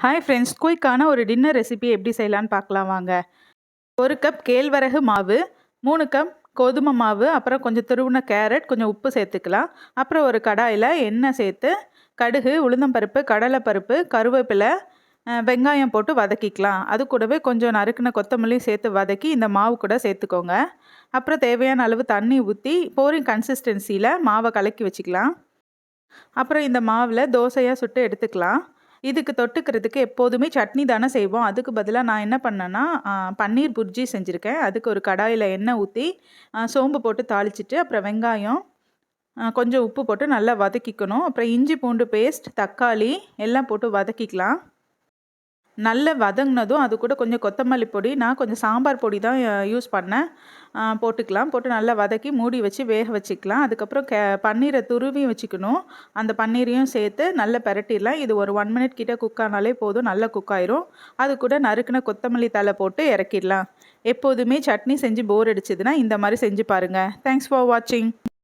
Hi friends, குயிக்கான ஒரு dinner recipe எப்படி செய்யலான்னு பார்க்கலாம் வாங்க. 1 கப் கேழ்வரகு மாவு, 3 கப் கோதுமை மாவு, அப்புறம் கொஞ்சம் துருவின கேரட், கொஞ்சம் உப்பு சேர்த்துக்கலாம். அப்புறம் ஒரு கடாயில் எண்ணெய் சேர்த்து கடுகு, உளுந்தம்பருப்பு, கடலைப்பருப்பு, கருவேப்பிலை, வெங்காயம் போட்டு வதக்கிக்கலாம். அது கூடவே கொஞ்சம் நறுக்கின கொத்தமல்லியும் சேர்த்து வதக்கி இந்த மாவு கூட சேர்த்துக்கோங்க. அப்புறம் தேவையான அளவு தண்ணி ஊற்றி போரிங் கன்சிஸ்டன்சியில் மாவை கலக்கி வச்சுக்கலாம். அப்புறம் இந்த மாவில் தோசையாக சுட்டு எடுத்துக்கலாம். இதுக்கு தொட்டுக்கிறதுக்கு எப்போதுமே சட்னி தானே செய்வோம். அதுக்கு பதிலாக நான் என்ன பண்ணேன்னா பன்னீர் புர்ஜி செஞ்சுருக்கேன். அதுக்கு ஒரு கடாயில் எண்ணெய் ஊற்றி சோம்பு போட்டு தாளிச்சிட்டு, அப்புறம் வெங்காயம், கொஞ்சம் உப்பு போட்டு நல்லா வதக்கிக்கணும். அப்புறம் இஞ்சி பூண்டு பேஸ்ட், தக்காளி எல்லாம் போட்டு வதக்கிக்கலாம். நல்லா வதங்கினதும் அது கூட கொஞ்சம் கொத்தமல்லி பொடி, நான் கொஞ்சம் சாம்பார் பொடி தான் யூஸ் பண்ணேன், போட்டுக்கலாம். போட்டு நல்லா வதக்கி மூடி வச்சு வேக வச்சுக்கலாம். அதுக்கப்புறம் பன்னீரை துருவி வச்சுக்கணும். அந்த பன்னீரையும் சேர்த்து நல்லா பெரட்டிடலாம். இது ஒரு 1 மினிட் கிட்ட குக் ஆனாலே போதும், நல்லா குக் ஆயிரும். அது கூட நறுக்கின கொத்தமல்லி தழை போட்டு இறக்கிடலாம். எப்போதுமே சட்னி செஞ்சு போர் அடிச்சதுன்னா இந்த மாதிரி செஞ்சு பாருங்கள். தேங்க்ஸ் ஃபார் வாட்சிங்.